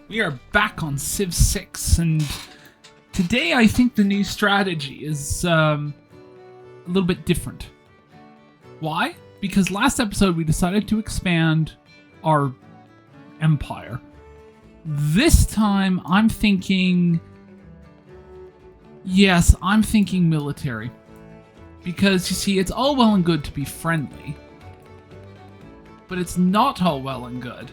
We are back on Civ 6, and today I think the new strategy is a little bit different. Why? Because last episode we decided to expand our empire. This time I'm thinking... Yes, I'm thinking military. Because, you see, it's all well and good to be friendly. But it's not all well and good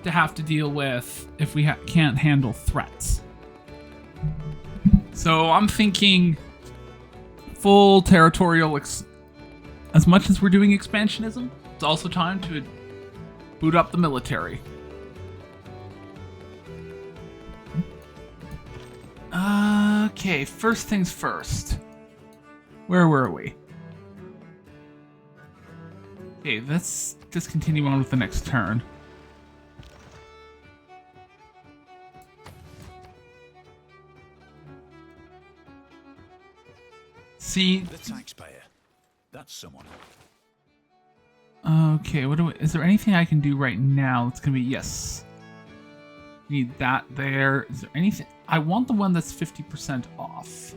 to have to deal with if we can't handle threats. So I'm thinking full territorial... As much as we're doing expansionism, it's also time to boot up the military. Okay, first things first. Where were we? Okay, let's just continue on with the next turn. See, The taxpayer. That's someone. okay, is there anything I can do right now that's gonna be, yes. Need that there. Is there anything? I want the one that's 50% off.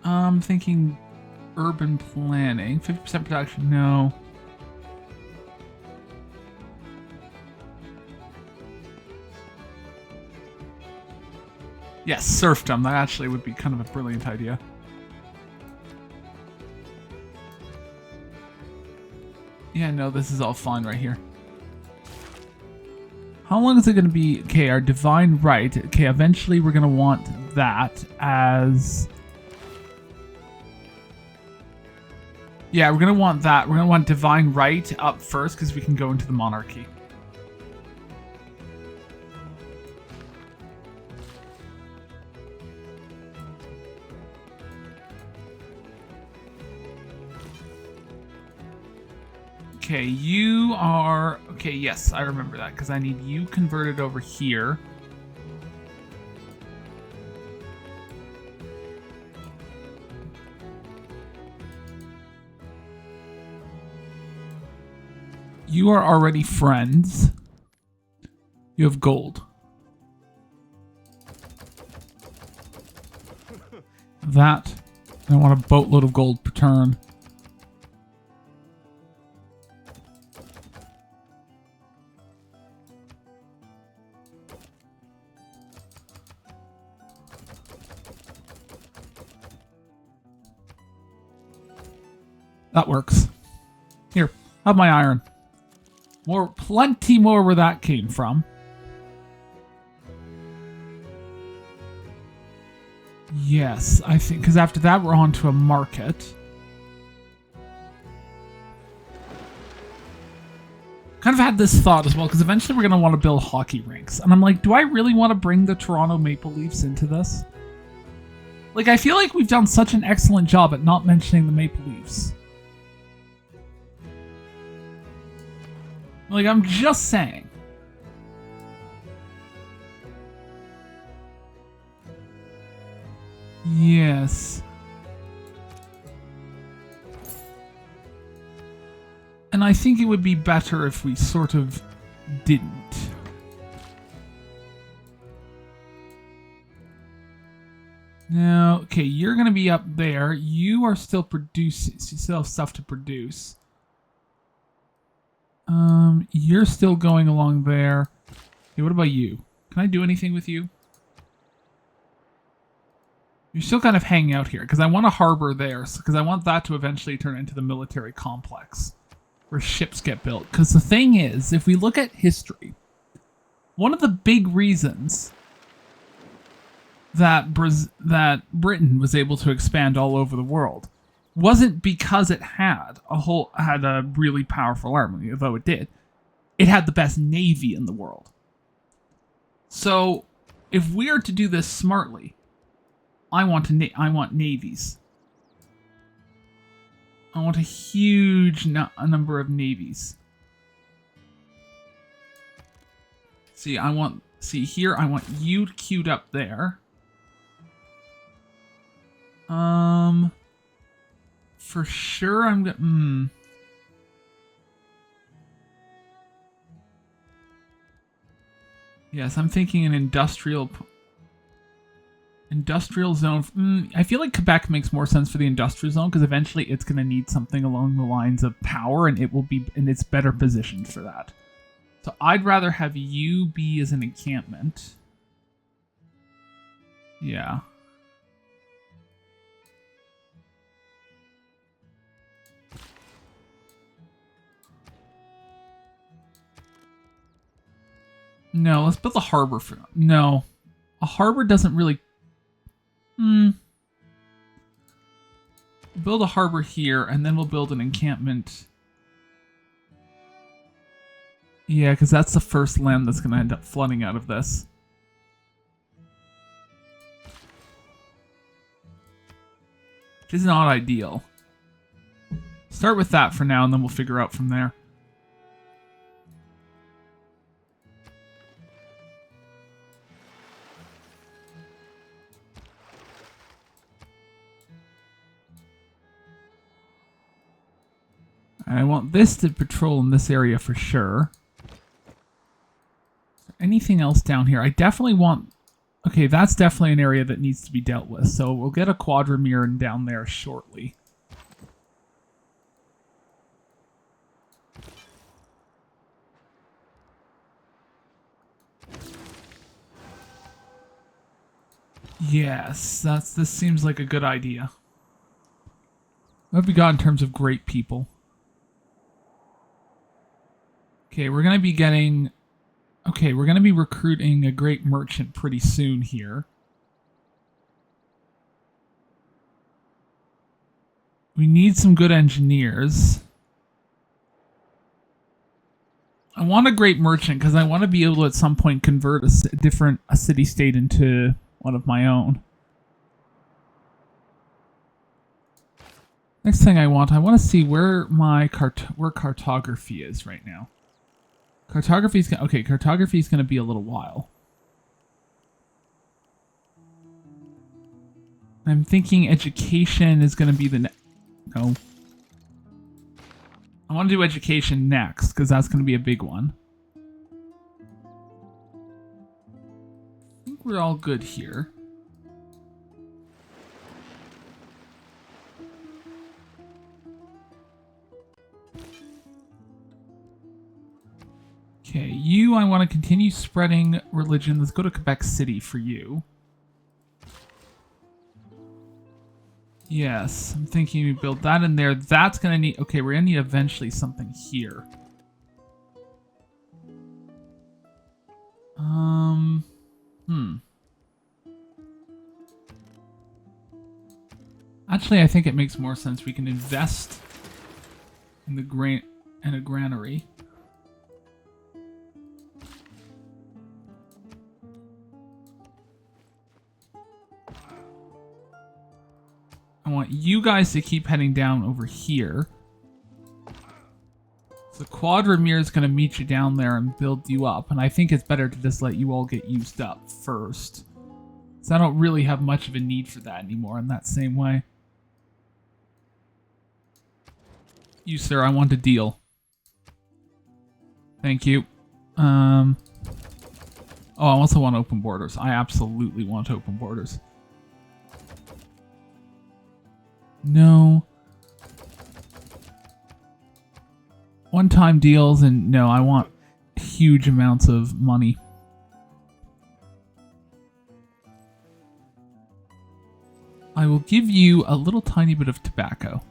I'm thinking urban planning. 50% production, no. Yes, serfdom. That actually would be kind of a brilliant idea. Yeah, no, this is all fine right here. How long is it going to be? Okay, our divine right. Okay, eventually we're going to want that as... Yeah, we're going to want that. We're going to want divine right up first because we can go into the monarchy. Okay, you are... Okay, yes, I remember that, because I need you converted over here. You are already friends. You have gold. That. I want a boatload of gold per turn. That works. Here, have my iron. Plenty more where that came from. Yes, I think, because after that we're on to a market. Kind of had this thought as well, because eventually we're going to want to build hockey rinks. And I'm like, do I really want to bring the Toronto Maple Leafs into this? Like, I feel like we've done such an excellent job at not mentioning the Maple Leafs. Like, I'm just saying. Yes. And I think it would be better if we sort of didn't. Now, okay, you're going to be up there. You are still producing. You still have stuff to produce. You're still going along there. Okay, what about you? Can I do anything with you? You're still kind of hanging out here, because I want a harbor there, because I want that to eventually turn into the military complex, where ships get built. Because the thing is, if we look at history, one of the big reasons that Britain was able to expand all over the world wasn't because it had a really powerful army, although it did. It had the best navy in the world. So, if we are to do this smartly, I want navies. I want a huge number of navies. See, I want you queued up there. For sure, I'm gonna. Yes, I'm thinking an industrial zone. I feel like Quebec makes more sense for the industrial zone because eventually it's going to need something along the lines of power, and it's better positioned for that. So I'd rather have you be as an encampment. Yeah. No, let's build a harbor for... No. A harbor doesn't really... Build a harbor here, and then we'll build an encampment. Yeah, because that's the first land that's going to end up flooding out of this. Which is not ideal. Start with that for now, and then we'll figure out from there. I want this to patrol in this area for sure. Anything else down here? I definitely want... Okay, that's definitely an area that needs to be dealt with. So we'll get a quadrimere down there shortly. Yes, this seems like a good idea. What have we got in terms of great people? Okay, we're going to be getting... Okay, we're going to be recruiting a great merchant pretty soon here. We need some good engineers. I want a great merchant because I want to be able to at some point convert a city-state into one of my own. Next thing I want to see where my cartography is right now. Cartography's going to be a little while. I'm thinking education is going to be the no. I want to do education next because that's going to be a big one. I think we're all good here. Okay, I want to continue spreading religion. Let's go to Quebec City for you. Yes, I'm thinking we build that in there. That's going to need... Okay, we're going to need eventually something here. Actually, I think it makes more sense. We can invest in a granary. I want you guys to keep heading down over here. So Quadrimere is going to meet you down there and build you up. And I think it's better to just let you all get used up first. So I don't really have much of a need for that anymore in that same way. You, sir, I want a deal. Thank you. Oh, I also want open borders. I absolutely want open borders. No. One-time deals, and no, I want huge amounts of money. I will give you a little tiny bit of tobacco.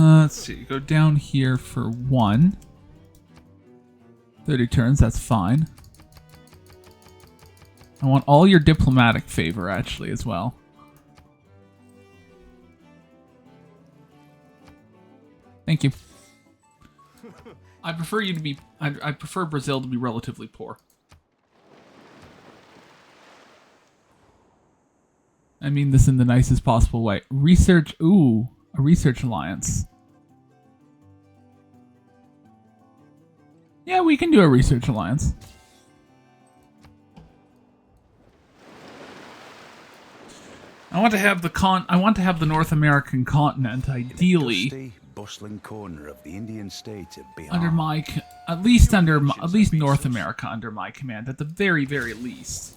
Let's see, go down here for 1. 30 turns, that's fine. I want all your diplomatic favor, actually, as well. Thank you. I prefer you to be... I prefer Brazil to be relatively poor. I mean this in the nicest possible way. Research... Ooh, a research alliance. Yeah, we can do a research alliance. I want to have the North American continent, ideally, Dusty, bustling corner of the Indian state of Bihar. under my, at least North America under my command, at the very, very least.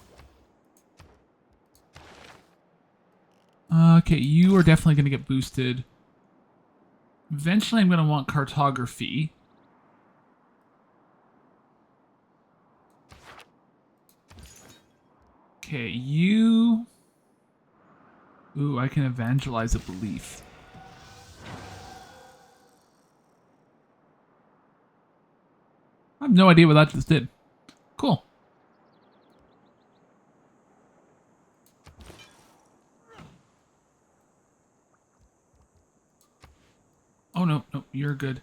Okay, you are definitely going to get boosted. Eventually, I'm going to want cartography. Okay, you... Ooh, I can evangelize a belief. I have no idea what that just did. Cool. Oh, no, no, you're good.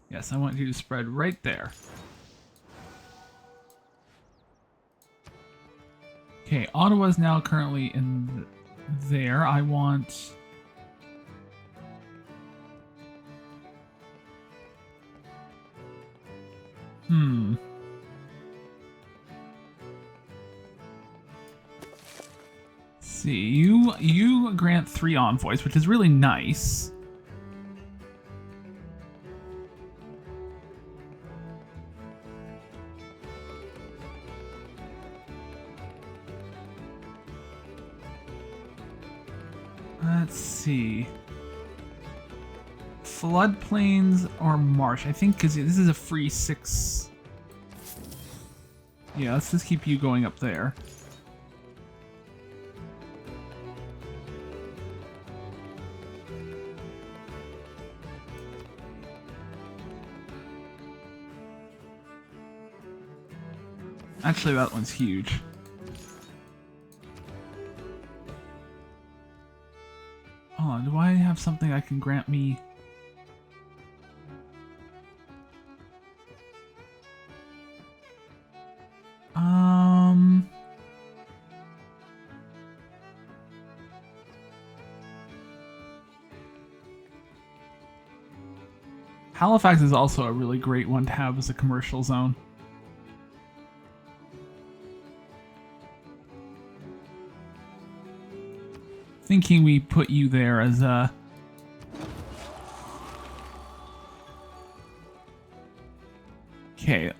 Yes, I want you to spread right there. Okay, Ottawa's now currently in there. I want... See, you grant 3 envoys, which is really nice. Let's see. Floodplains or marsh? I think because this is a free 6. Yeah, let's just keep you going up there. Actually, that one's huge. Oh, do I have something that can grant me? Halifax is also a really great one to have as a commercial zone. Thinking we put you there as a... Okay,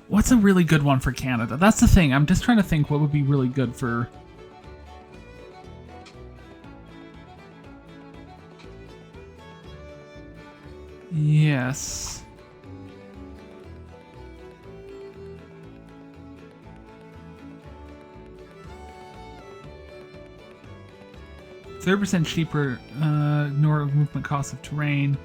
what's a really good one for Canada? That's the thing, I'm just trying to think what would be really good for... Yes. %30 cheaper, nor movement cost of terrain.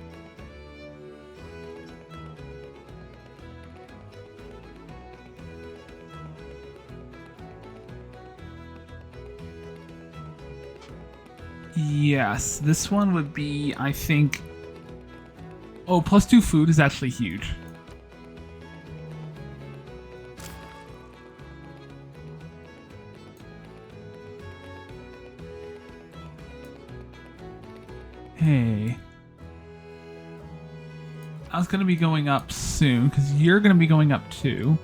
Yes, this one would be, I think... Oh, +2 food is actually huge. Hey. I was going to be going up soon, because you're going to be going up too.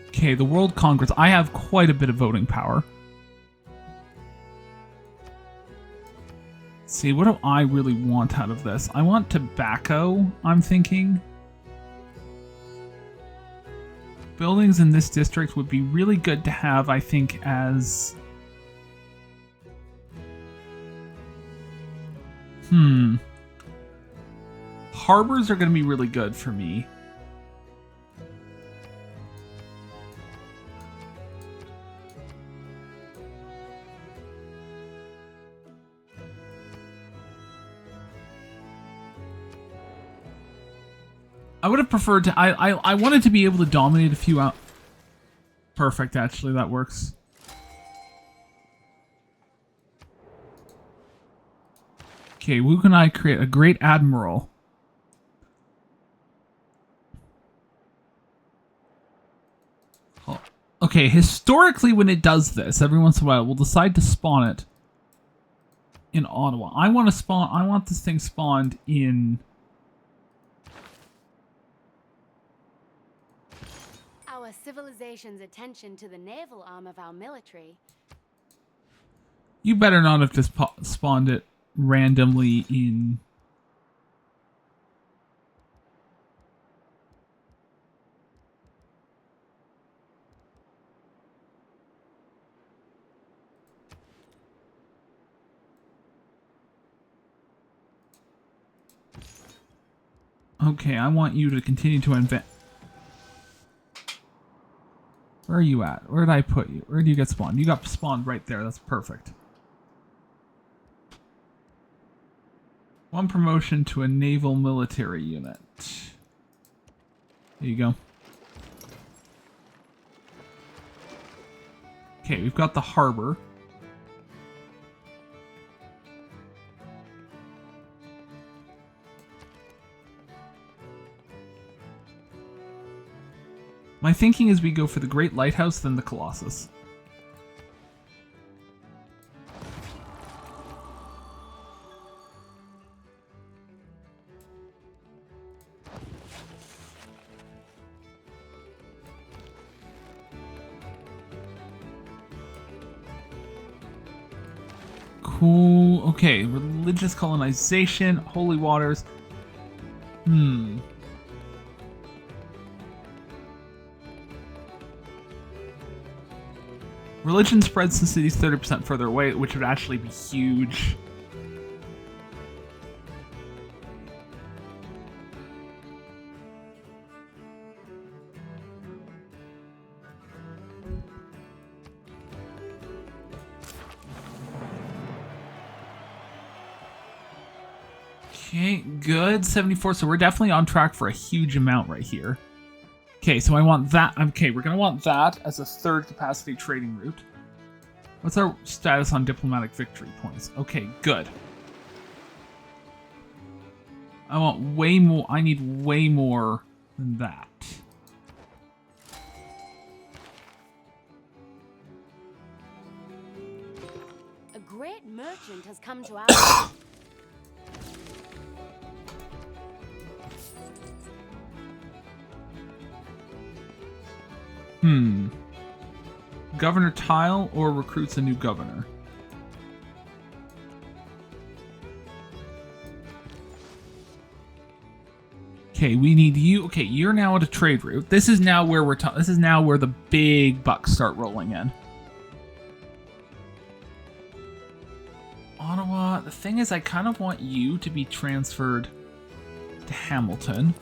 Okay, the World Congress. I have quite a bit of voting power. Let's see, what do I really want out of this? I want tobacco, I'm thinking. Buildings in this district would be really good to have, I think, as... Harbors are going to be really good for me. I would have preferred to... I wanted to be able to dominate a few out... Perfect, actually, that works. Okay, who can I create? A great admiral. Okay, historically when it does this, every once in a while, we'll decide to spawn it in Ottawa. I want to spawn. I want this thing spawned in. Our civilization's attention to the naval arm of our military. You better not have just spawned it randomly in. Okay, I want you to continue to invent. Where are you at? Where did I put you? Where did you get spawned? You got spawned right there. That's perfect. One promotion to a naval military unit. There you go. Okay, we've got the harbor. My thinking is we go for the Great Lighthouse, then the Colossus. Cool. Okay, religious colonization, holy waters. Religion spreads to cities 30% further away, which would actually be huge. Okay, good. 74, so we're definitely on track for a huge amount right here. Okay, so I want that. Okay, we're going to want that as a third capacity trading route. What's our status on diplomatic victory points? Okay, good. I want way more. I need way more than that. A great merchant has come to our... Governor Tile or recruits a new governor? Okay, we need you. Okay, you're now at a trade route. This is now where this is now where the big bucks start rolling in. Ottawa. The thing is, I kind of want you to be transferred to Hamilton.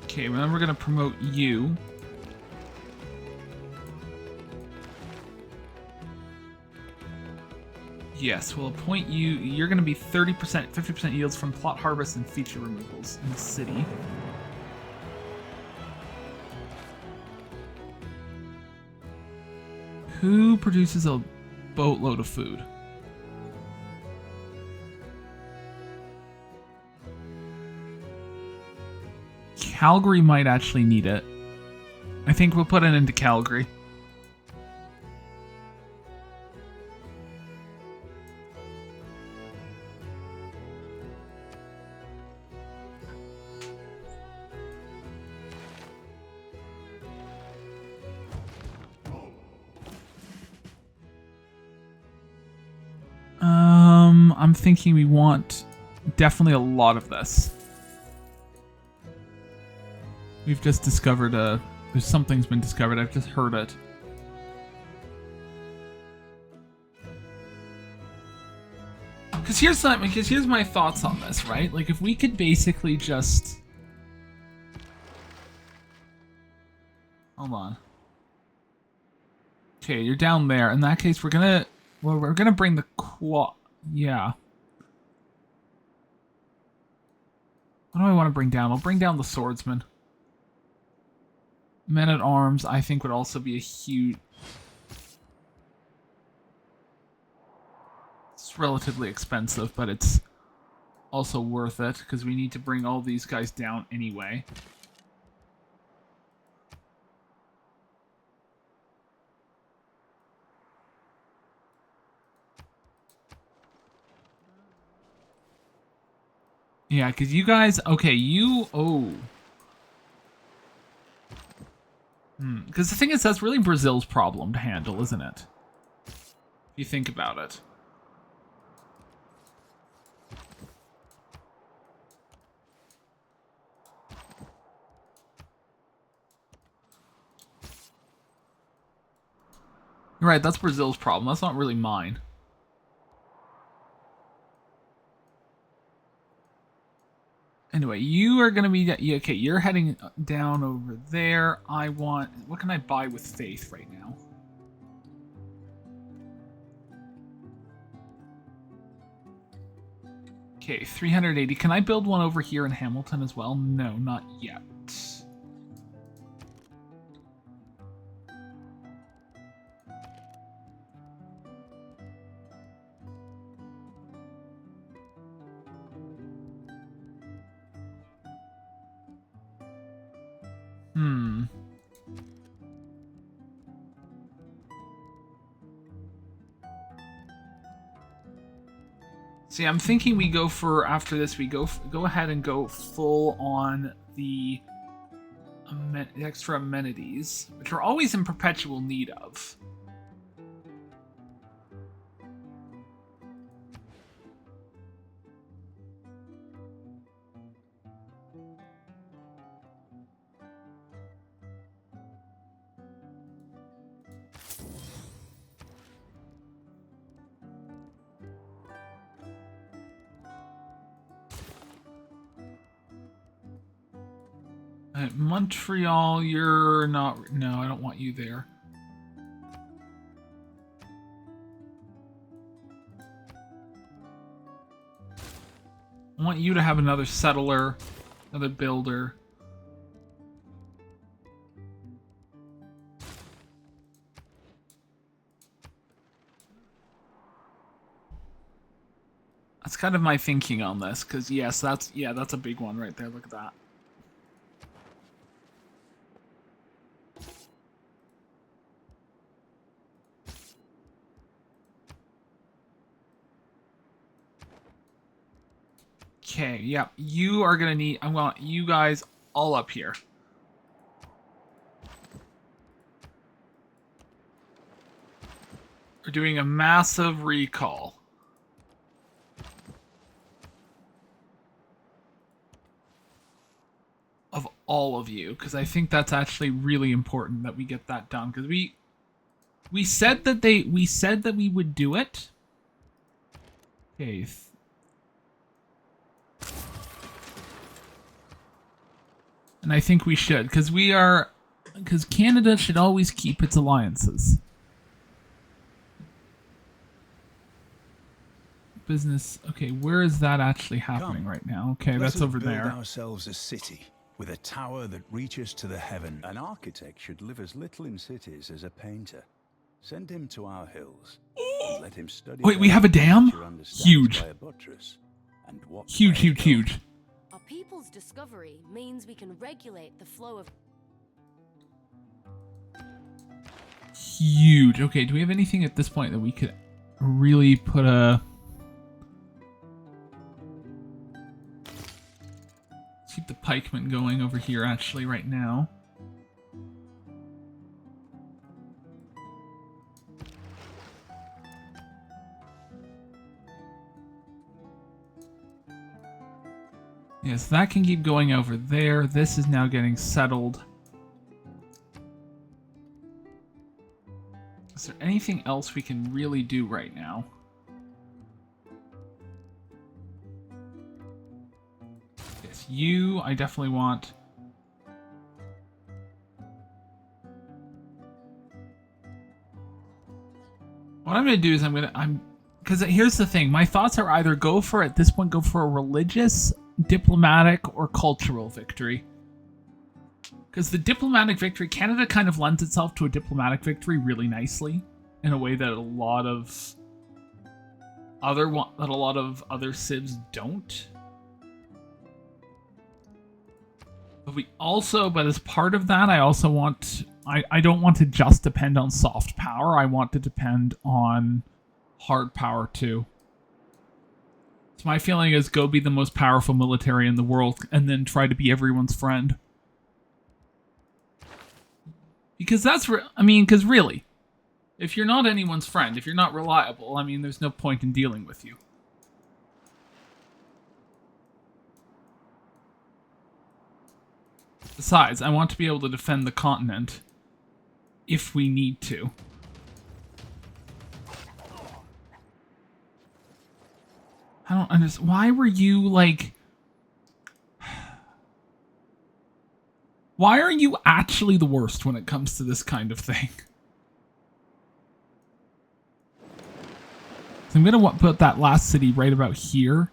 Okay, then we're going to promote you. Yes, we'll appoint you. You're going to be 30%, 50% yields from plot harvest and feature removals in the city. Who produces a boatload of food? Calgary might actually need it. I think we'll put it into Calgary. I'm thinking we want definitely a lot of this. We've just discovered there's something's been discovered. I've just heard it. Because here's my thoughts on this, right? Like, if we could basically just... Hold on. Okay, you're down there. In that case, we're gonna bring the yeah. What do I want to bring down? I'll bring down the swordsman. Men-at-arms, I think, would also be a huge... It's relatively expensive, but it's also worth it, because we need to bring all these guys down anyway. Yeah, because you guys... Okay, you... Oh. Because the thing is, that's really Brazil's problem to handle, isn't it? If you think about it. Right, that's Brazil's problem. That's not really mine. Anyway, you are going to be... Okay, you're heading down over there. I want... What can I buy with faith right now? Okay, 380. Can I build one over here in Hamilton as well? No, not yet. See, I'm thinking we go for, after this, we go ahead and go full on the extra amenities, which we're always in perpetual need of. Montreal, you're not... No, I don't want you there. I want you to have another settler, another builder. That's kind of my thinking on this, because yes, that's a big one right there. Look at that. Okay, yeah, you are gonna need... I want you guys all up here. We're doing a massive recall. Of all of you, because I think that's actually really important that we get that done, because we said that we would do it. Okay. And I think we should, because Canada should always keep its alliances. Business. Okay, where is that actually happening right now? Okay, that's over there. Let us build ourselves a city with a tower that reaches to the heaven. An architect should live as little in cities as a painter. Send him to our hills. And let him study. Wait, we have a dam? Huge. Huge. Our people's discovery means we can regulate the flow of... Huge. Okay, do we have anything at this point that we could really put a... Let's keep the pikemen going over here actually right now. Yes, that can keep going over there. This is now getting settled. Is there anything else we can really do right now? Yes, you, I definitely want. What I'm going to do is because here's the thing. My thoughts are either at this point, go for a religious, diplomatic, or cultural victory. Because the diplomatic victory, Canada kind of lends itself to a diplomatic victory really nicely, in a way that a lot of other civs don't. But as part of that, I also want... I don't want to just depend on soft power. I want to depend on hard power too. So my feeling is go be the most powerful military in the world and then try to be everyone's friend. Because because really, if you're not anyone's friend, if you're not reliable, I mean, there's no point in dealing with you. Besides, I want to be able to defend the continent if we need to. I don't understand. Why were you, like... Why are you actually the worst when it comes to this kind of thing? So I'm going to put that last city right about here.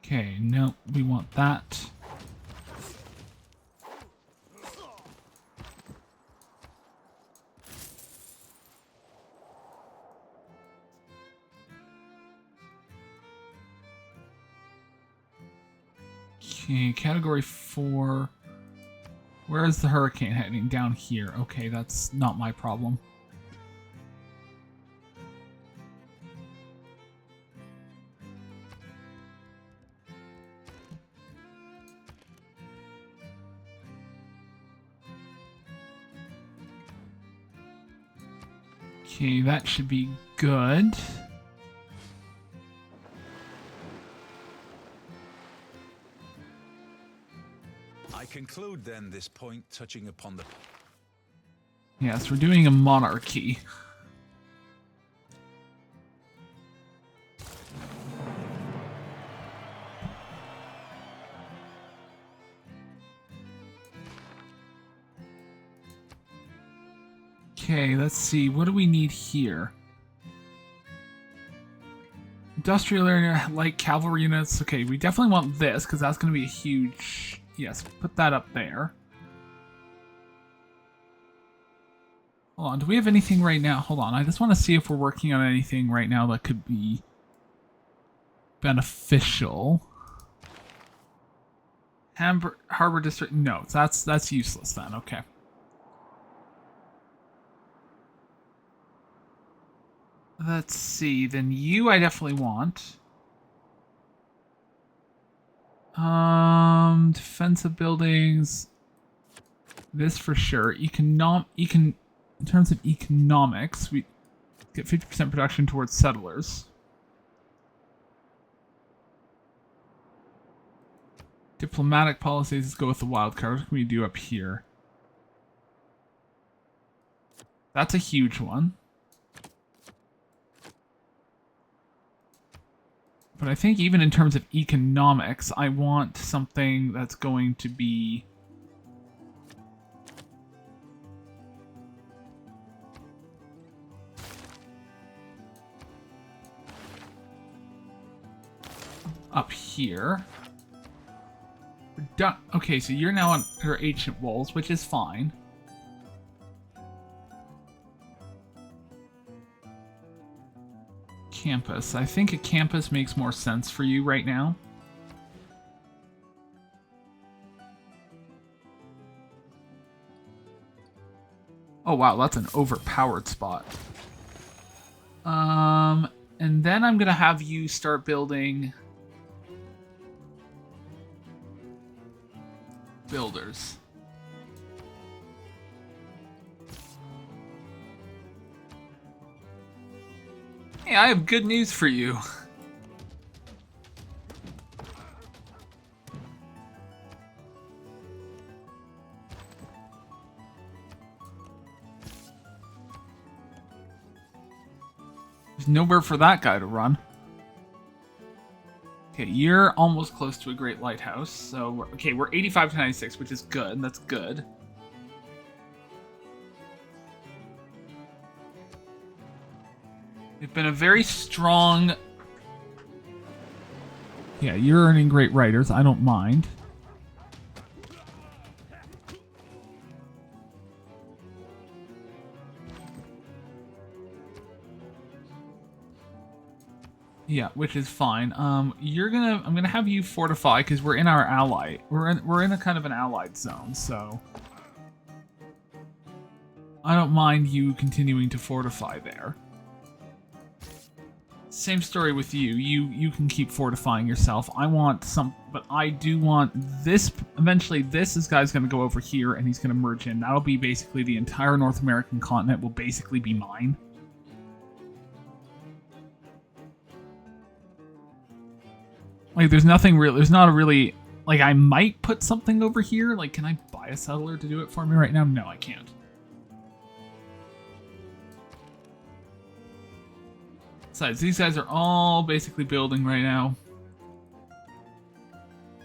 Okay, no, we want that. Okay, category 4. Where is the hurricane heading? Down here. Okay, that's not my problem. Okay, that should be good. I conclude then this point touching upon the... Yes, we're doing a monarchy. Okay, let's see. What do we need here? Industrial area, light cavalry units. Okay, we definitely want this because that's going to be a huge... Yes, put that up there. Hold on, do we have anything right now? Hold on, I just want to see if we're working on anything right now that could be beneficial. Harbor District, no, that's useless then, okay. Let's see, then you I definitely want. Defensive buildings. This for sure. In terms of economics, we get 50% production towards settlers. Diplomatic policies, let's go with the wild card. What can we do up here? That's a huge one. But I think even in terms of economics, I want something that's going to be... up here. We're done. Okay, so you're now on her ancient walls, which is fine. Campus. I think a campus makes more sense for you right now. Oh wow, that's an overpowered spot. And then I'm gonna have you start building builders. Hey, I have good news for you. There's nowhere for that guy to run. Okay, you're almost close to a great lighthouse. So, we're 85 to 96, which is good. That's good. They've been a very strong... Yeah, you're earning great writers. I don't mind. Yeah, which is fine. I'm gonna have you fortify because we're in our ally. We're in a kind of an allied zone, so I don't mind you continuing to fortify there. Same story with you. You can keep fortifying yourself. I want some, but I do want this. Eventually, this guy's going to go over here, and he's going to merge in. That'll be basically the entire North American continent will basically be mine. Like, there's nothing real. There's not a really like. I might put something over here. Like, can I buy a settler to do it for me right now? No, I can't. Besides, these guys are all basically building right now.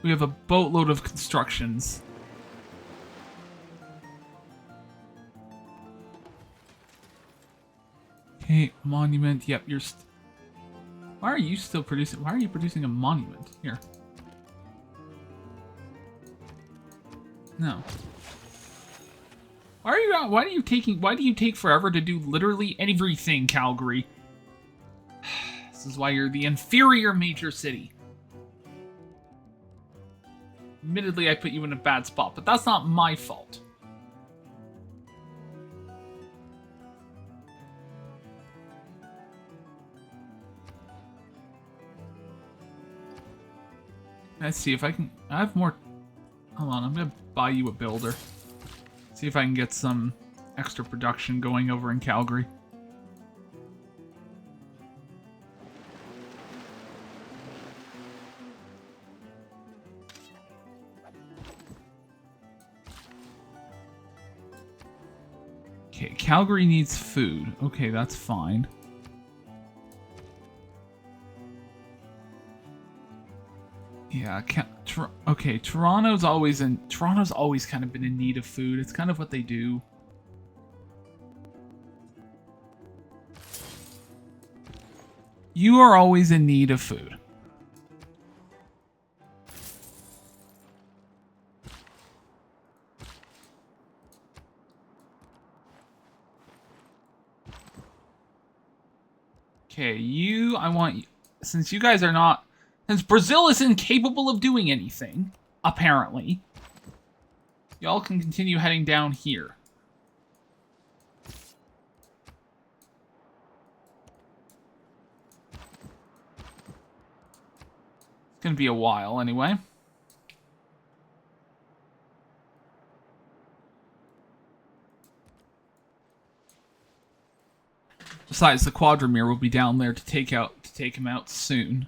We have a boatload of constructions. Okay, monument. Yep, you're. Why are you still producing? Why are you producing a monument here? No. Why are you? Why do you take forever to do literally everything, Calgary? This is why you're the inferior major city. Admittedly, I put you in a bad spot, but that's not my fault. Let's see if I can... I have more... Hold on, I'm going to buy you a builder. See if I can get some extra production going over in Calgary. Okay, Calgary needs food. Okay, that's fine. Yeah, okay, Toronto's always kind of been in need of food. It's kind of what they do. You are always in need of food. Okay, since you guys are not, since Brazil is incapable of doing anything, apparently, y'all can continue heading down here. It's gonna be a while anyway. Besides, the Quadramere will be down there to take him out soon.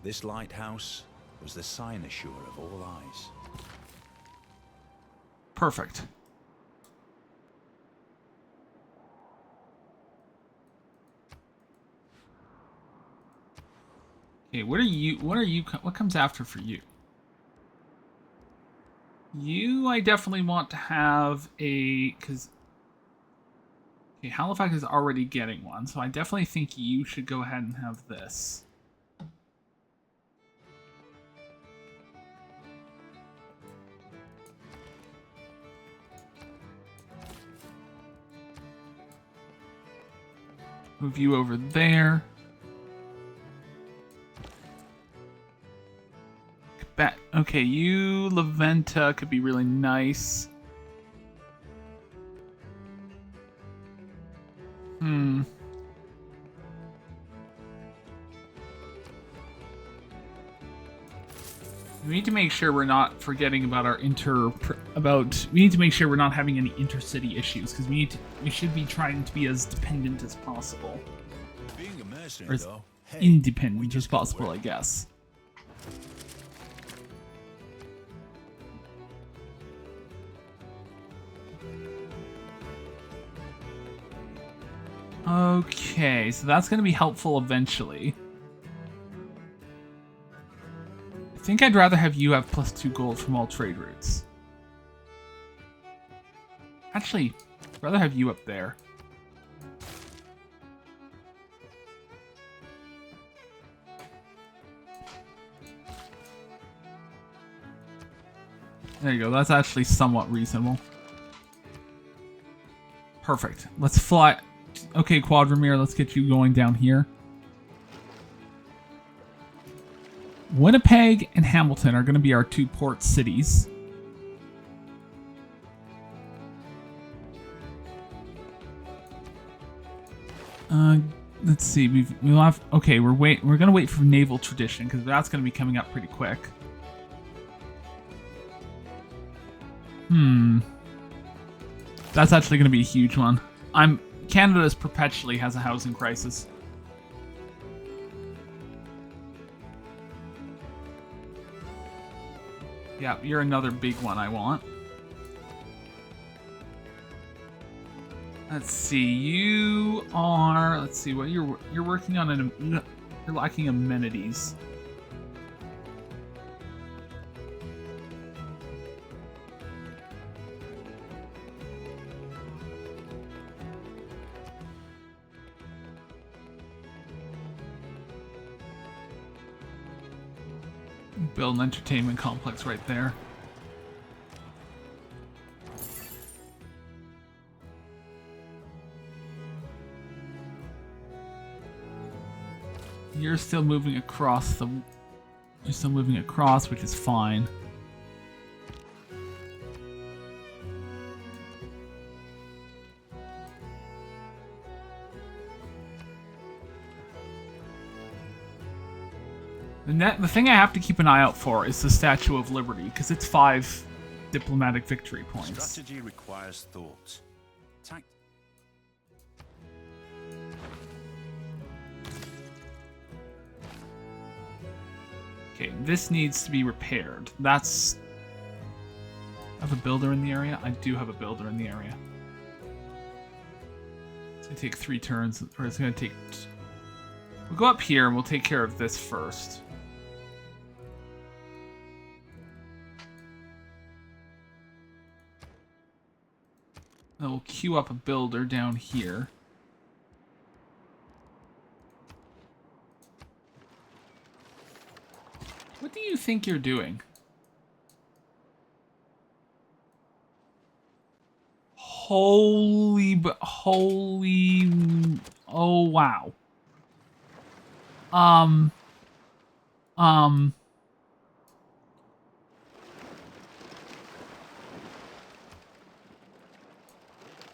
This lighthouse was the cynosure of all eyes. Perfect. Okay, what comes after for you? You, I definitely want to have because okay, Halifax is already getting one, so I definitely think you should go ahead and have this. Move you over there. Okay, you, Laventa, could be really nice. We need to make sure we're not forgetting about our we need to make sure we're not having any intercity issues, because we should be trying to be as dependent as possible. Being a mercenary, Or as though, hey, independent as possible, I guess. Okay, so that's going to be helpful eventually. I think I'd rather have you have +2 gold from all trade routes. Actually, I'd rather have you up there. There you go, that's actually somewhat reasonable. Perfect. Let's fly. Okay, Quadramir, let's get you going down here. Winnipeg and Hamilton are going to be our 2 port cities. Let's see. We'll have. Okay, we're gonna wait for naval tradition because that's gonna be coming up pretty quick. That's actually gonna be a huge one. Canada's perpetually has a housing crisis. Yeah, you're another big one I want. Let's see. You are. Let's see what you're working on. You're lacking amenities. Build an entertainment complex right there. You're still moving across, which is fine. The thing I have to keep an eye out for is the Statue of Liberty, because it's 5 diplomatic victory points. Strategy requires thought. Okay, this needs to be repaired. I have a builder in the area? I do have a builder in the area. It's gonna take 3 turns, or it's gonna take... We'll go up here and we'll take care of this first. Then we'll queue up a builder down here. What do you think you're doing? Holy... Oh, wow.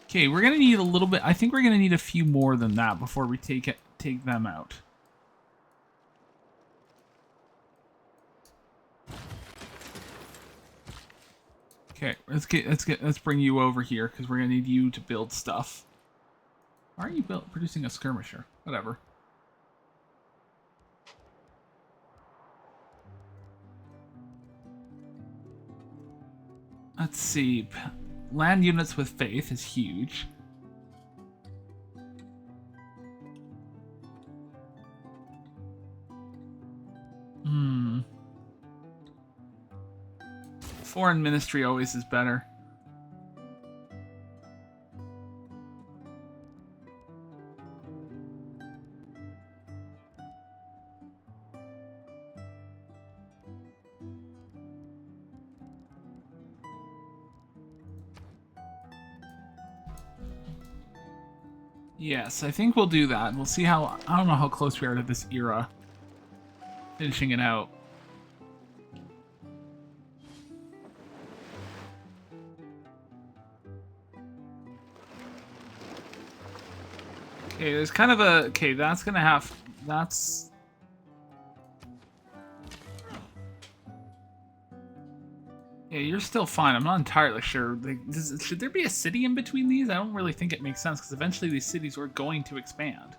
Okay, we're gonna need a little bit. I think we're gonna need a few more than that before we take them out. Okay, let's bring you over here because we're gonna need you to build stuff. Why are you producing a skirmisher? Whatever. Let's see. Land units with faith is huge. Foreign ministry always is better. Yes, I think we'll do that. We'll see how... I don't know how close we are to this era. Finishing it out. Okay, there's kind of a... Okay, that's gonna have... That's... Yeah, you're still fine. I'm not entirely sure. Like, should there be a city in between these? I don't really think it makes sense, because eventually these cities were going to expand.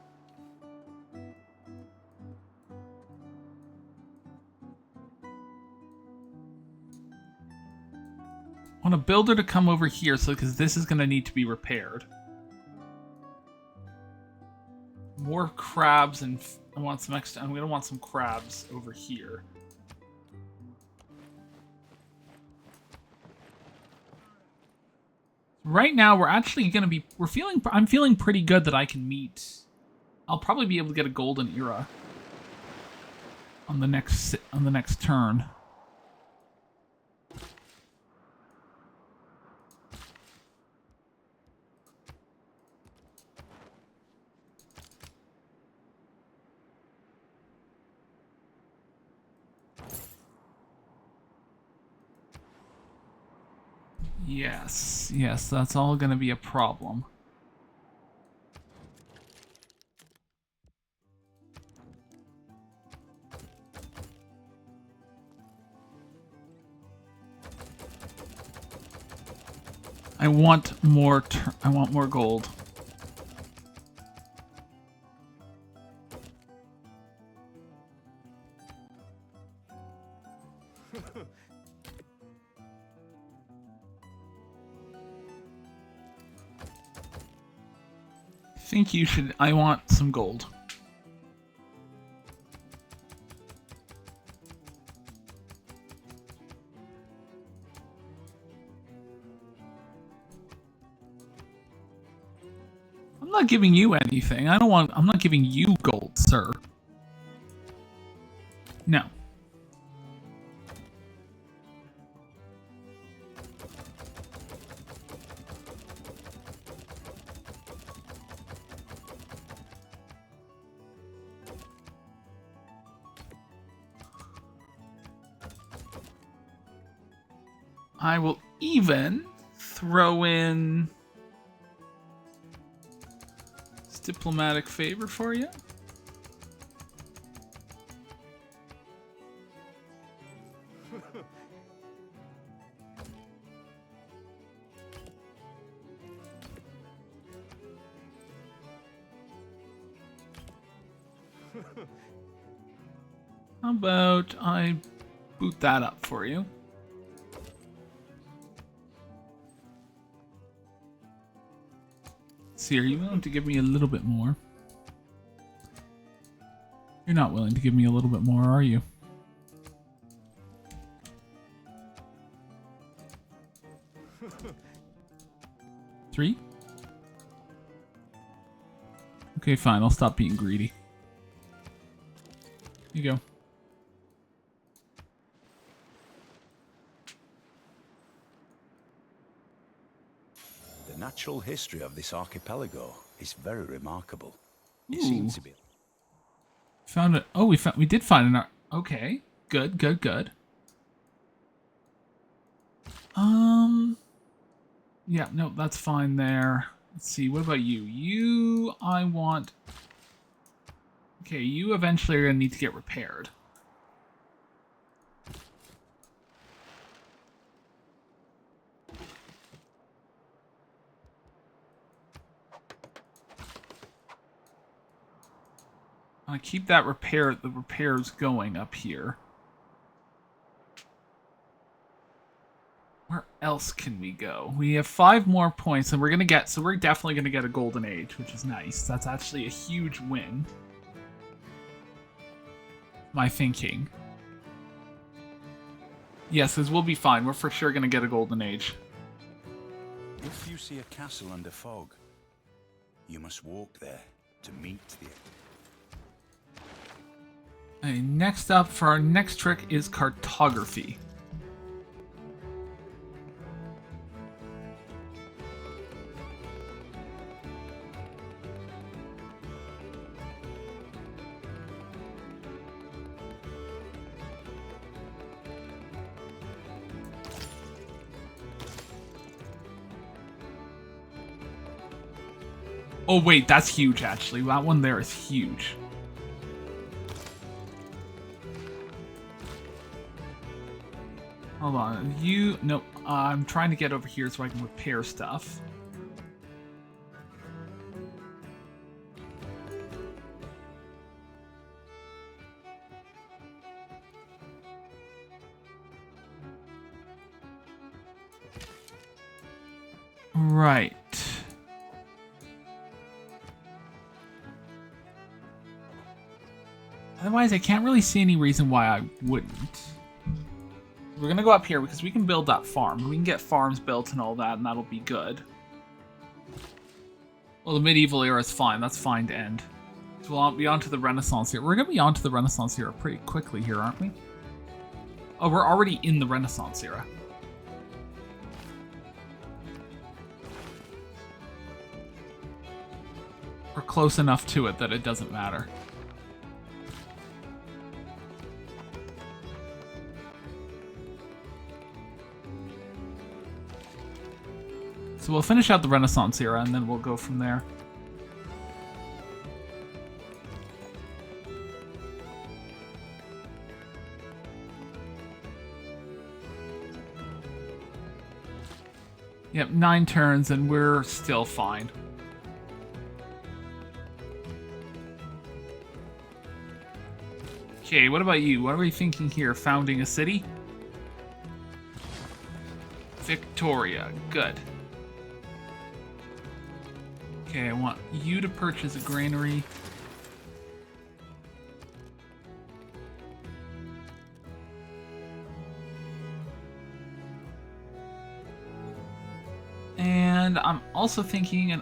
I want a builder to come over here, so because this is going to need to be repaired. More crabs, and I want some extra. I'm going to want some crabs over here. Right now, we're actually going to be... I'm feeling pretty good that I can meet... I'll probably be able to get a golden era on the next turn. Yes, yes, that's all gonna be a problem. I want more. I want more gold. I think you should. I want some gold. I'm not giving you anything. I don't want. I'm not giving you gold, sir. No. I will even throw in diplomatic favor for you. How about I boot that up for you? See, are you willing to give me a little bit more? You're not willing to give me a little bit more, are you? Three? Okay, fine. I'll stop being greedy. Here you go. The natural history of this archipelago is very remarkable. It seems to be. Found it. Oh, we did find an. Okay, good, good, good. Yeah, no, that's fine there. Let's see. What about you? You, I want. Okay, you eventually are gonna need to get repaired. I keep that the repairs going up here. Where else can we go? We have 5 more points, and we're definitely gonna get a golden age, which is nice. That's actually a huge win. My thinking. Yes, this will be fine. We're for sure gonna get a golden age. If you see a castle under fog, you must walk there to meet the. Next up for our next trick is cartography. Oh wait, that's huge actually. That one there is huge. Hold on, no, I'm trying to get over here so I can repair stuff. Right. Otherwise, I can't really see any reason why I wouldn't. We're gonna go up here because we can build that farm. We can get farms built and all that, and that'll be good. Well, the medieval era is fine. That's fine to end. So we'll be on to the Renaissance era. We're gonna be on to the Renaissance era pretty quickly here, aren't we? Oh, we're already in the Renaissance era. We're close enough to it that it doesn't matter. So we'll finish out the Renaissance era, and then we'll go from there. Yep, 9 turns, and we're still fine. Okay, what about you? What are we thinking here? Founding a city? Victoria, good. Okay, I want you to purchase a granary. And I'm also thinking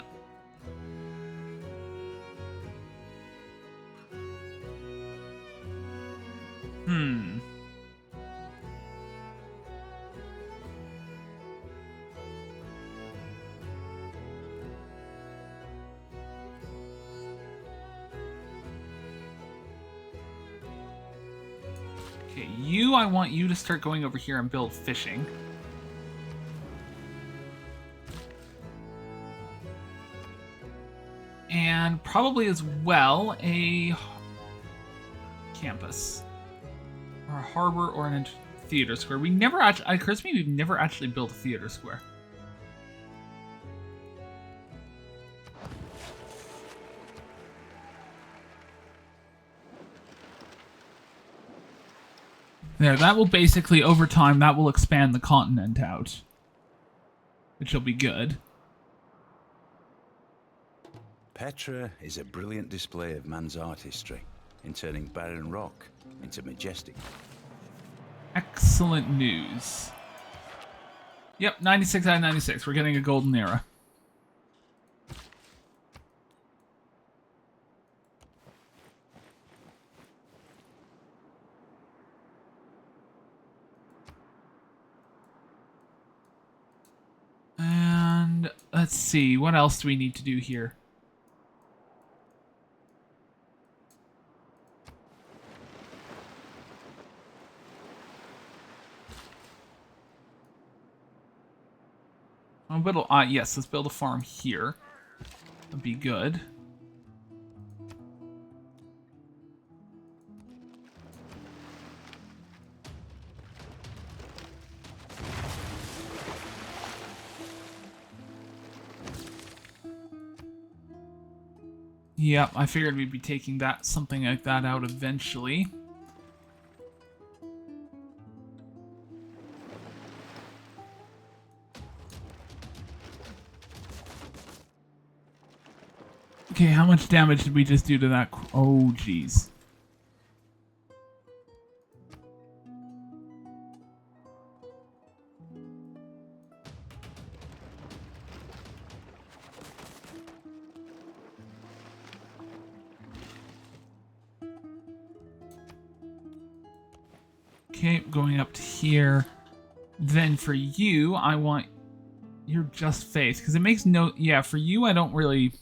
Okay, I want you to start going over here and build fishing. And probably as well a campus. Or a harbor or a theater square. We never actually, it occurs to me we've never actually built a theater square. There, that will basically, over time, that will expand the continent out. Which will be good. Petra is a brilliant display of man's artistry in turning barren rock into majestic. Excellent news. Yep, 96 out of 96. We're getting a golden era. And let's see, what else do we need to do here? Yes, let's build a farm here. That'd be good. Yep, I figured we'd be taking something like that out eventually. Okay, how much damage did we just do to that? Oh, jeez. Okay, going up to here. Then for you, I want your just faith, because it makes no... Yeah, for you, I don't really...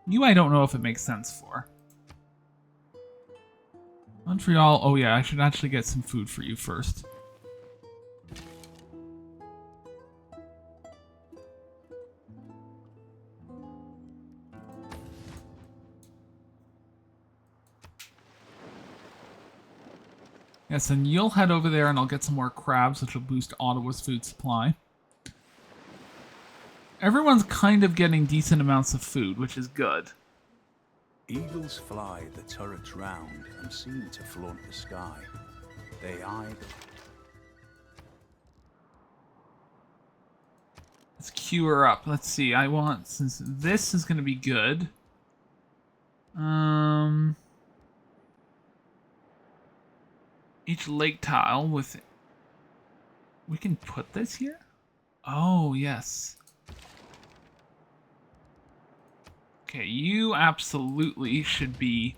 You, I don't know if it makes sense for. Montreal, oh yeah, I should actually get some food for you first. Yes, and you'll head over there and I'll get some more crabs, which will boost Ottawa's food supply. Everyone's kind of getting decent amounts of food, which is good. Eagles fly the turrets round and seem to flaunt the sky. They eye the... Let's queue her up. Let's see. I want, since this is going to be good. Each lake tile with... We can put this here? Oh, yes. Okay, you absolutely should be...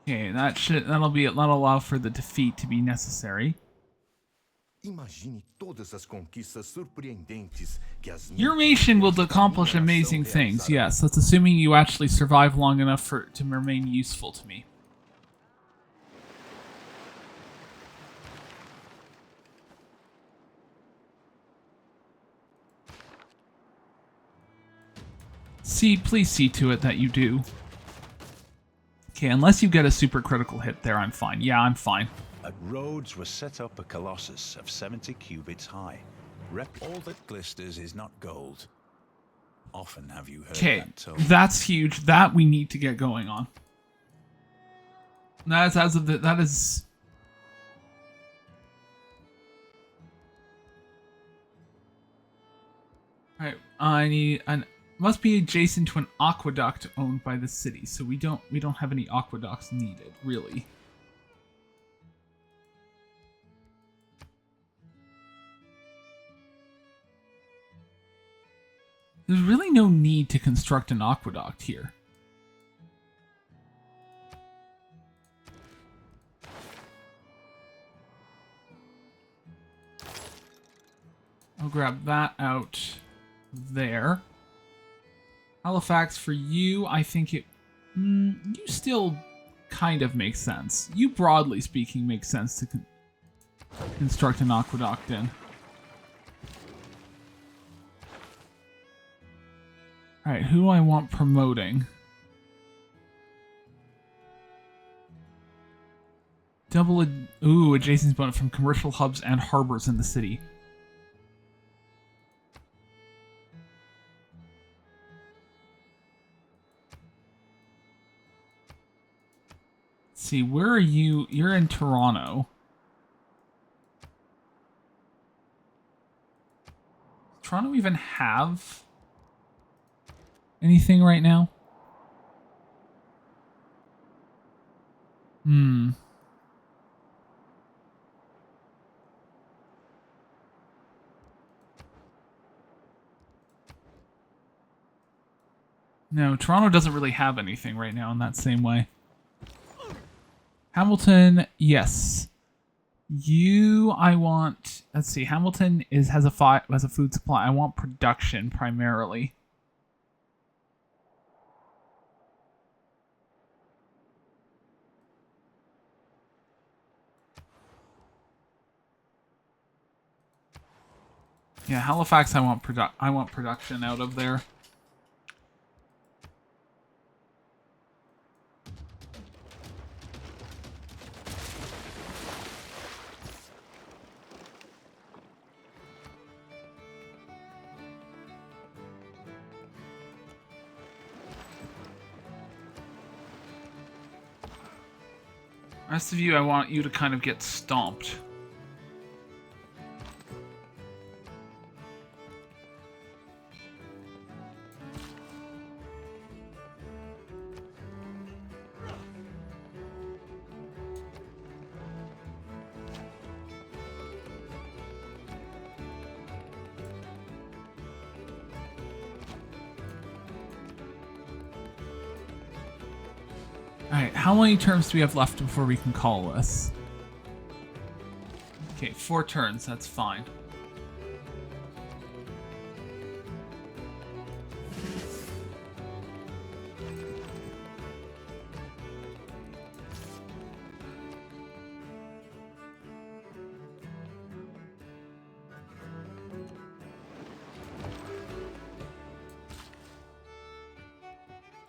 Okay, that'll allow for the defeat to be necessary. Imagine todas as conquistas surpreendentes que as Your nation will accomplish amazing things, yes. That's assuming you actually survive long enough to remain useful to me. Please see to it that you do. Okay, unless you get a super critical hit there, I'm fine. Yeah, I'm fine. At Rhodes was set up a colossus of 70 cubits high. All that glisters is not gold. Often have you heard Okay, that told. that's huge. That we need to get going on. That is. Alright, I need an must be adjacent to an aqueduct owned by the city, so we don't have any aqueducts needed, really. There's really no need to construct an aqueduct here. I'll grab that out there. Halifax, for you, I think it... you still kind of make sense. You, broadly speaking, make sense to construct an aqueduct in. Alright, who do I want promoting? Adjacent bonus from commercial hubs and harbors in the city. Let's see, where are you? You're in Toronto. Does Toronto even have anything right now? No, Toronto doesn't really have anything right now in that same way. Hamilton, yes. You, I want. Let's see. Hamilton has a food supply. I want production primarily. Yeah, Halifax. I want production out of there. Rest of you, I want you to kind of get stomped. Alright, how many turns do we have left before we can call this? Okay, 4 turns, that's fine.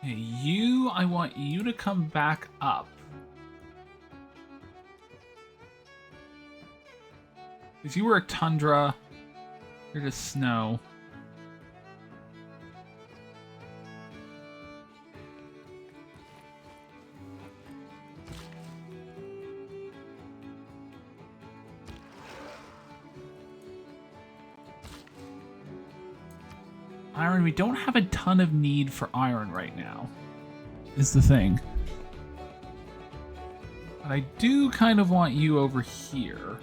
Okay, I want you to come back up. If you were a tundra, you're just snow. Iron, we don't have a ton of need for iron right now, is the thing. But I do kind of want you over here.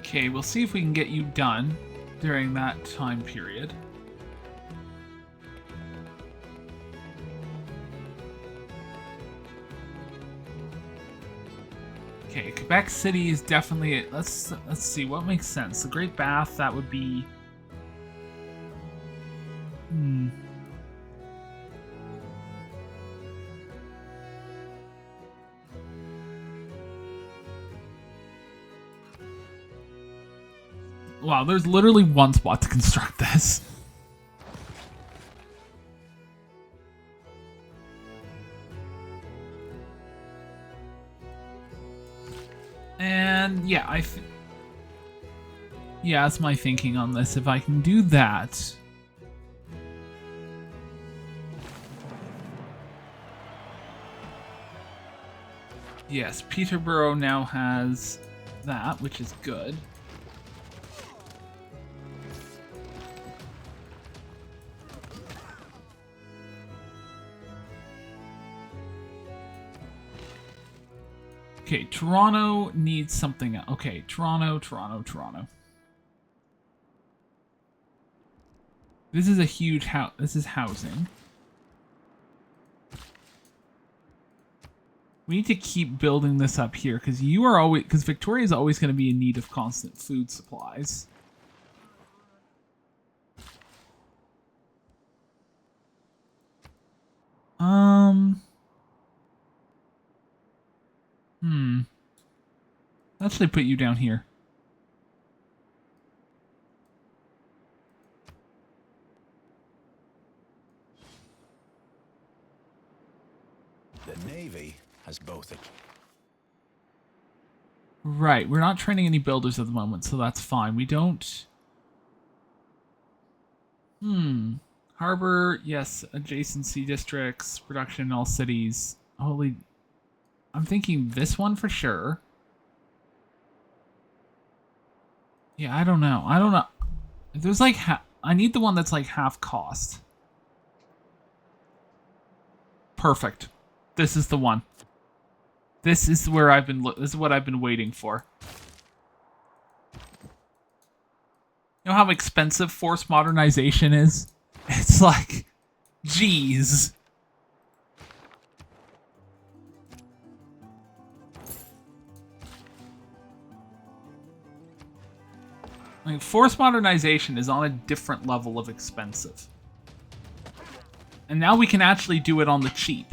Okay, we'll see if we can get you done during that time period. Okay, Quebec City is definitely... Let's see, what makes sense? The Great Bath, that would be... Wow, there's literally one spot to construct this. And yeah, yeah, that's my thinking on this. If I can do that, yes, Peterborough now has that, which is good. Okay, Toronto needs something else. Okay, Toronto. This is a huge house. This is housing. We need to keep building this up here because Victoria is always going to be in need of constant food supplies. Let's actually put you down here. The Navy has both a... Right, we're not training any builders at the moment, so that's fine. We don't... Harbor, yes, adjacency districts, production in all cities. Holy... I'm thinking this one for sure. Yeah, I don't know. If there's like... I need the one that's like half cost. Perfect. This is the one. This is where this is what I've been waiting for. You know how expensive forced modernization is? It's like, geez. Like, forced modernization is on a different level of expensive. And now we can actually do it on the cheap.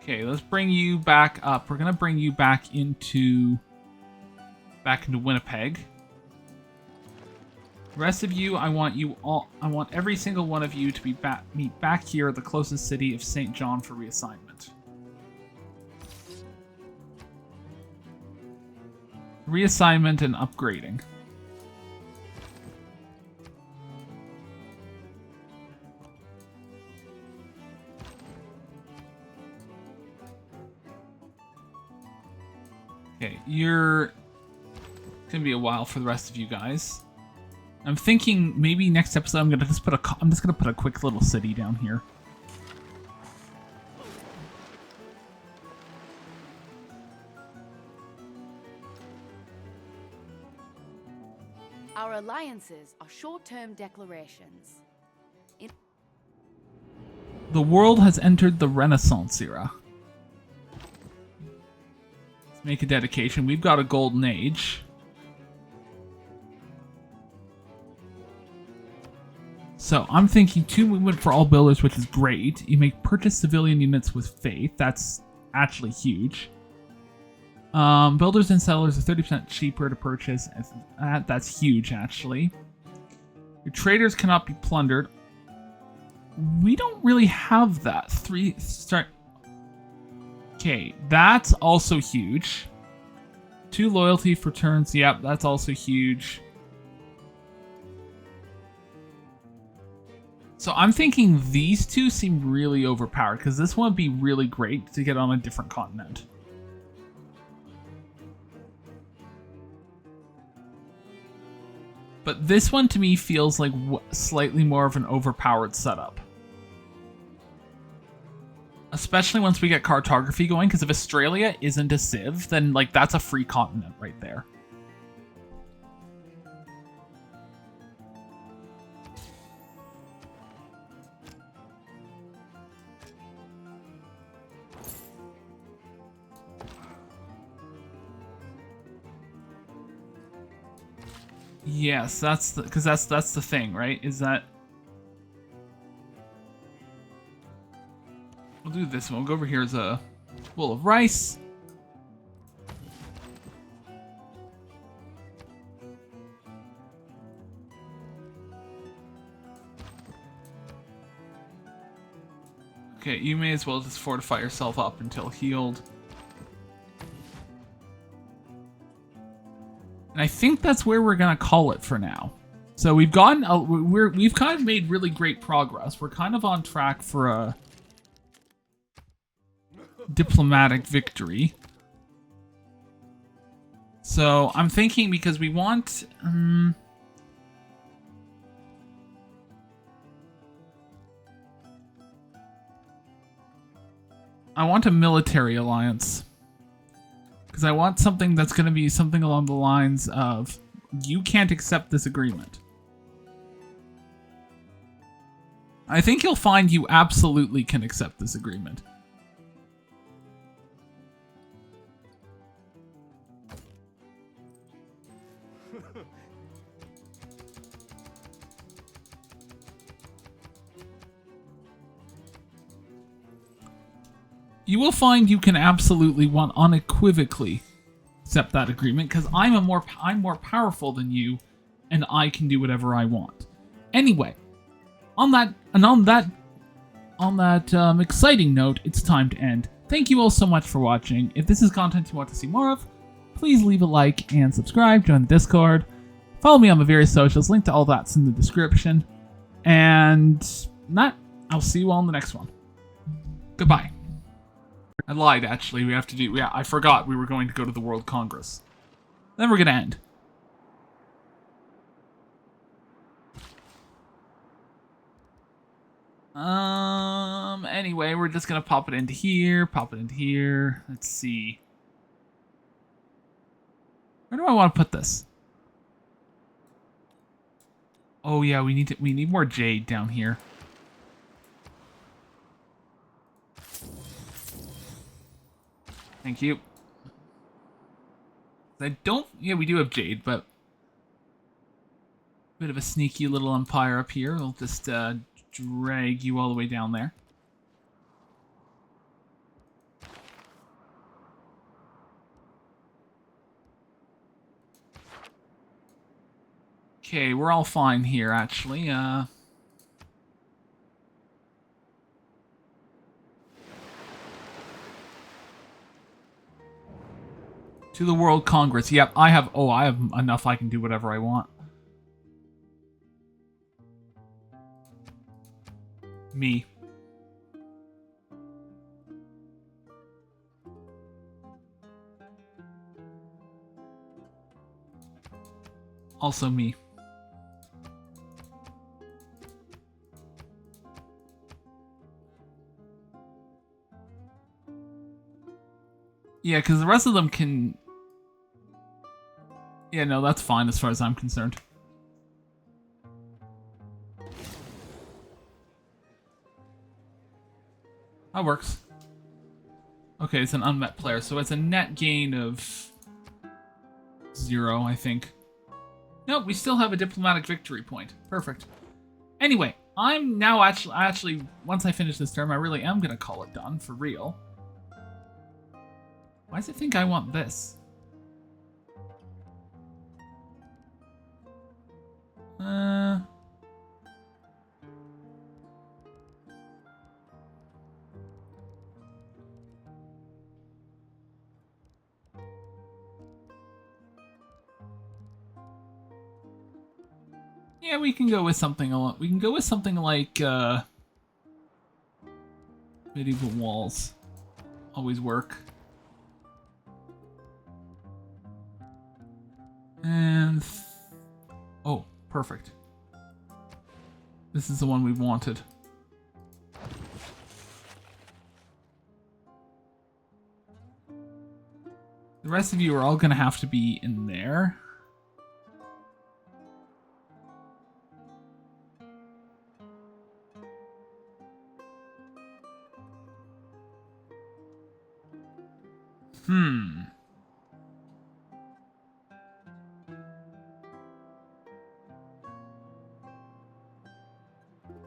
Okay, let's bring you back up. We're gonna bring you back into Winnipeg. The rest of you, I want every single one of you to meet back here at the closest city of St. John for reassignment. Reassignment and upgrading. Okay, it's gonna be a while for the rest of you guys. I'm thinking maybe next episode I'm just gonna put a quick little city down here. Our alliances are short-term declarations. The world has entered the Renaissance era. Let's make a dedication. We've got a golden age. So I'm thinking 2 movement for all builders, which is great. You may purchase civilian units with faith. That's actually huge. Builders and settlers are 30% cheaper to purchase. That's huge, actually. Your traders cannot be plundered. We don't really have that. Okay, that's also huge. 2 loyalty for turns. Yep, that's also huge. So I'm thinking these two seem really overpowered, because this one would be really great to get on a different continent. But this one to me feels like slightly more of an overpowered setup. Especially once we get cartography going, because if Australia isn't a civ, then like that's a free continent right there. Yes, that's because that's the thing, right? Is that we'll do this one. We'll go over here as a bowl of rice. Okay, you may as well just fortify yourself up until healed. And I think that's where we're gonna call it for now. So we've gotten, we've kind of made really great progress. We're kind of on track for a diplomatic victory. So I'm thinking because we want, I want a military alliance. Because I want something that's going to be something along the lines of, you can't accept this agreement. I think you'll find you absolutely can accept this agreement. You will find you can absolutely, unequivocally accept that agreement because I'm more powerful than you, and I can do whatever I want. Anyway, on that exciting note, it's time to end. Thank you all so much for watching. If this is content you want to see more of, please leave a like and subscribe. Join the Discord. Follow me on the various socials. Link to all that's in the description. And I'll see you all in the next one. Goodbye. I lied, actually. We have to do... Yeah, I forgot we were going to go to the World Congress. Then we're going to end. Anyway, we're just going to pop it into here. Let's see. Where do I want to put this? Oh, yeah, we need more jade down here. Thank you. Yeah, we do have jade, but bit of a sneaky little empire up here. We'll just drag you all the way down there. Okay, we're all fine here, actually. To the World Congress. Yep, I have enough. I can do whatever I want. Me. Also me. Yeah, because the rest of them can... Yeah, no, that's fine as far as I'm concerned. That works. Okay, it's an unmet player, so it's a net gain of 0, I think. Nope, we still have a diplomatic victory point. Perfect. Anyway, I'm now actually once I finish this term, I really am going to call it done, for real. Why does it think I want this? Yeah, we can go with something. We can go with something like medieval walls. Always work. And oh, Perfect. This is the one we wanted. The rest of you are all going to have to be in there.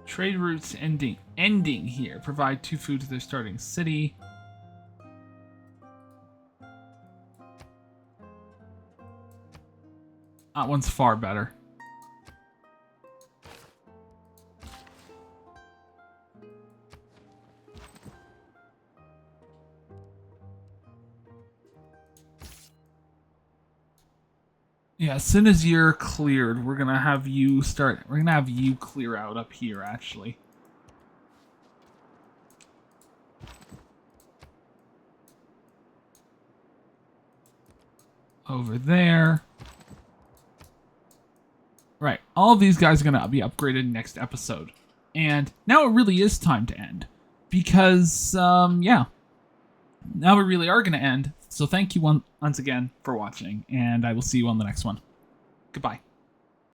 Trade routes ending here. Provide 2 food to their starting city. That one's far better. Yeah, as soon as you're cleared, we're gonna have you clear out up here, actually. Over there. Right, all of these guys are gonna be upgraded next episode. And now it really is time to end. Because, yeah. Now we really are gonna end. So thank you once again for watching, and I will see you on the next one. Goodbye.